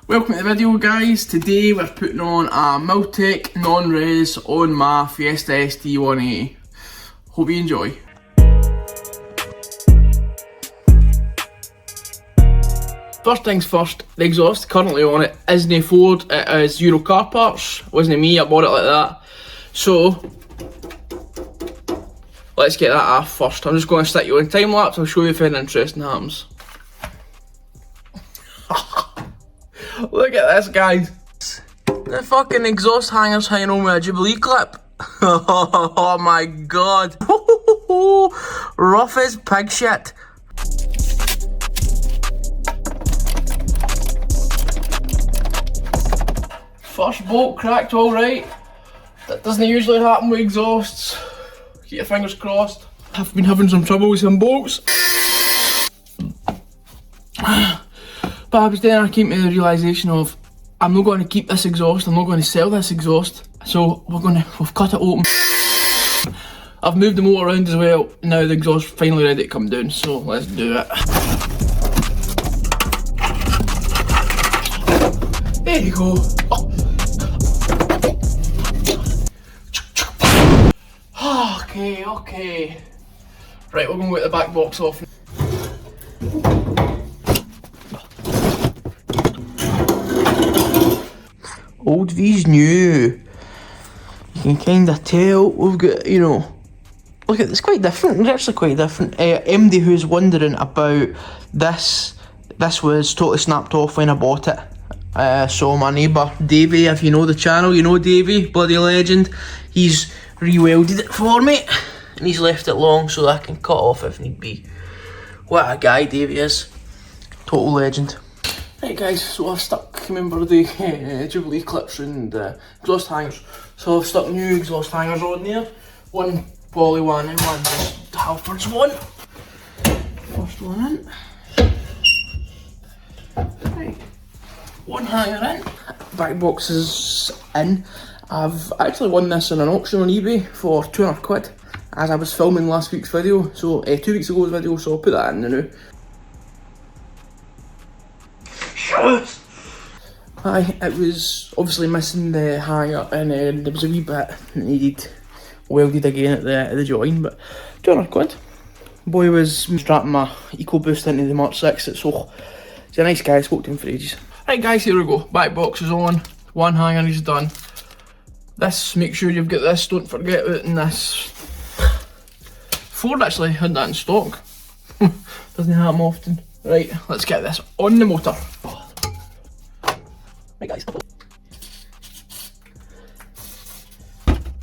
Welcome to the video, guys. Today we're putting on a Milltek non-res on my Fiesta ST 180. Hope you enjoy. First things first, the exhaust currently on it isn't Ford, it is Euro car parts. It wasn't me, I bought it like that. So let's get that off first. I'm just going to stick you on time lapse. I'll show you if anything interesting happens. Look at this, guys. The fucking exhaust hanger's hanging on with a Jubilee clip. Oh my god. Rough as pig shit. First bolt cracked alright. That doesn't usually happen with exhausts. Keep your fingers crossed. I've been having some trouble with some bolts. But I was then I came to the realisation of I'm not going to keep this exhaust, I'm not going to sell this exhaust, so we've cut it open. I've moved the motor around as well, now the exhaust is finally ready to come down, so let's do it. There you go. Oh. Okay. Right, we're going to get the back box off. Old V's new. You can kind of tell we've got, you know, look at it's quite different. It's actually quite different. MD who's wondering about this was totally snapped off when I bought it. So my neighbour Davey, if you know the channel, you know Davey, bloody legend. He's re-welded it for me and he's left it long so that I can cut off if need be. What a guy Davey is. Total legend. Right guys, so I've stuck, remember the Jubilee clips and exhaust hangers. So I've stuck new exhaust hangers on there. One poly one and one just Halfords one. First one in. Right. One hanger in. Back box is in. I've actually won this in an auction on eBay for 200 quid as I was filming last week's video. So 2 weeks ago's video, so I'll put that in now. Aye, it was obviously missing the hanger and there was a wee bit that needed welded again at the join, but 200 quid. Boy was strapping my EcoBoost into the Mark 6, so he's a nice guy, I spoke to him for ages. Right guys, here we go, back box is on, one hanger is done. This, make sure you've got this, don't forget about this. Ford actually had that in stock, doesn't happen often. Right, let's get this on the motor. Right guys, here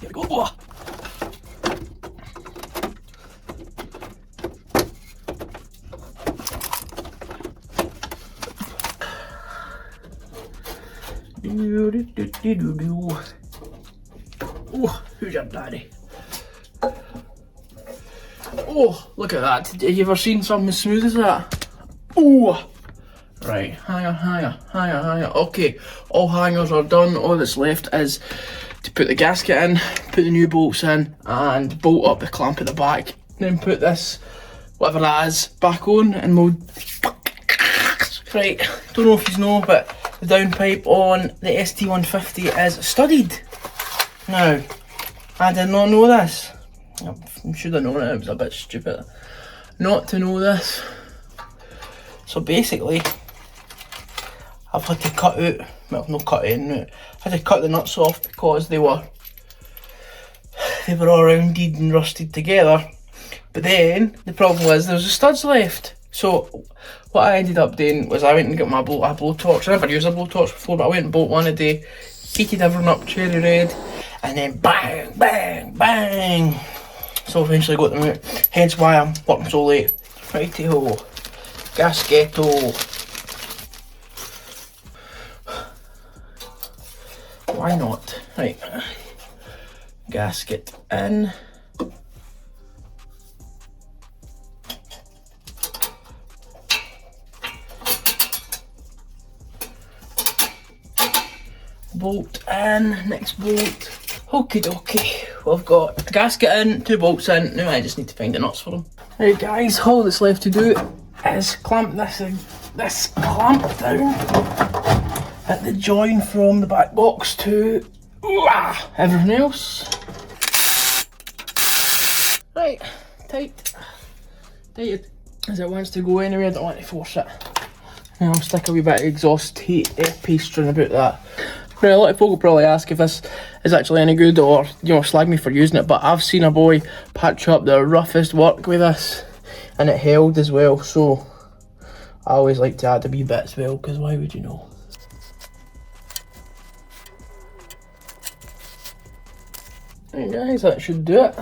we go. Oh. Oh, who's your daddy? Oh, look at that. Have you ever seen something as smooth as that? Oh! Right, hanger. Okay, all hangers are done. All that's left is to put the gasket in, put the new bolts in, and bolt up the clamp at the back. Then put this, whatever that is, back on, and we'll... Right, don't know if you know, but the downpipe on the ST150 is studded. Now, I did not know this. I should have known it, it was a bit stupid not to know this. So basically, I've had to cut out, well not cut in, I had to cut the nuts off because they were all rounded and rusted together. But then, the problem was there was the studs left. So what I ended up doing was I went and got my blowtorch. I never used a blowtorch before, but I went and bought one a day, heated everything up cherry red, and then bang, bang, bang. So eventually got them out, hence why I'm working so late. Righty-ho, gasketo. Why not? Right, gasket in. Bolt in, next bolt. Okie dokie, we've got a gasket in, 2 bolts in, now I just need to find the nuts for them. Right guys, all that's left to do is clamp this clamp down. the join from the back box to everything else. Right, tight as it wants to go anywhere. I don't want to force it. And I'll stick a wee bit of exhaust pastering about that. Now, a lot of folk will probably ask if this is actually any good, or, you know, slag me for using it, but I've seen a boy patch up the roughest work with this, and it held as well, so I always like to add a wee bit as well, because why would you know? Right guys, that should do it.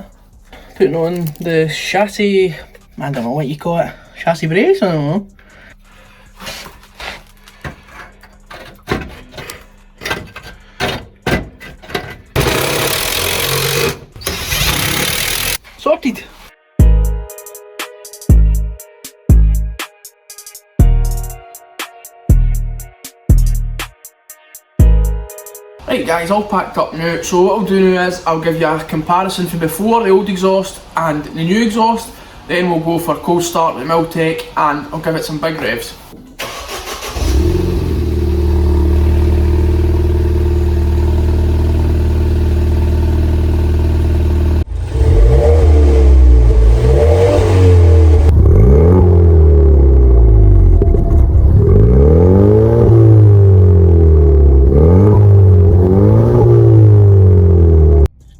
Putting on the chassis, I don't know what you call it, chassis brace, I don't know. Sorted. Right guys, all packed up now, so what I'll do now is I'll give you a comparison for before the old exhaust and the new exhaust, then we'll go for cold start with Milltek and I'll give it some big revs.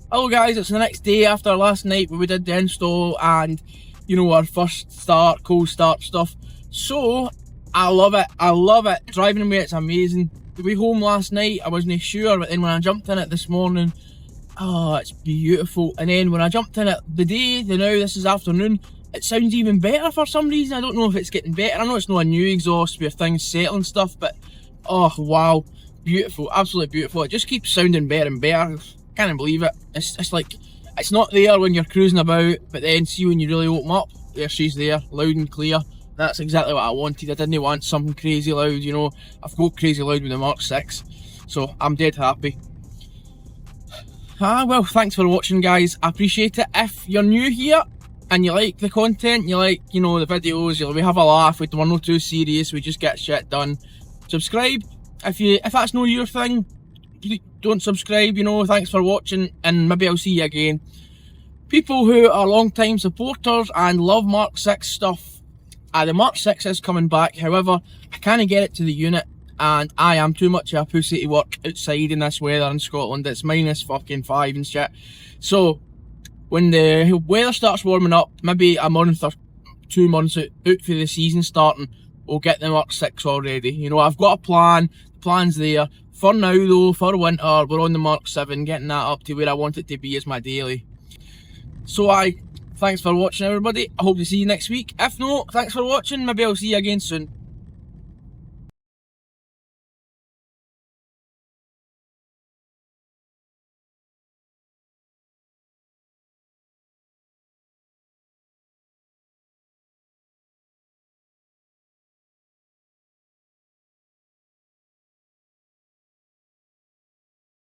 Hello guys, it's the next day after last night where we did the install and, you know, our first start, cold start stuff. So, I love it, driving away it's amazing. The way home last night I wasn't sure, but then when I jumped in it this morning, oh, it's beautiful. And then when I jumped in it this is afternoon, it sounds even better for some reason. I don't know if it's getting better. I know it's not a new exhaust where things settle and stuff, but oh wow, beautiful, absolutely beautiful. It just keeps sounding better and better. Can't believe it. It's like, it's not there when you're cruising about, but then see when you really open up, there she's there, loud and clear. That's exactly what I wanted. I didn't want something crazy loud, you know. I've got crazy loud with the Mark 6, so I'm dead happy. Well, thanks for watching guys, I appreciate it. If you're new here and you like the content, you like, you know, the videos, we have a laugh, we're not too serious, we just get shit done, subscribe. If that's not your thing, don't subscribe, you know. Thanks for watching and maybe I'll see you again. People who are long time supporters and love Mark 6 stuff, the Mark 6 is coming back. However, I can't get it to the unit and I am too much of a pussy to work outside in this weather in Scotland. It's minus fucking 5 and shit. So when the weather starts warming up, maybe a month or 2 months out for the season starting, we'll get the Mark 6 already. You know, I've got a plan, the plan's there. For now though, for winter, we're on the Mark 7, getting that up to where I want it to be as my daily. So thanks for watching everybody, I hope to see you next week. If not, thanks for watching, maybe I'll see you again soon.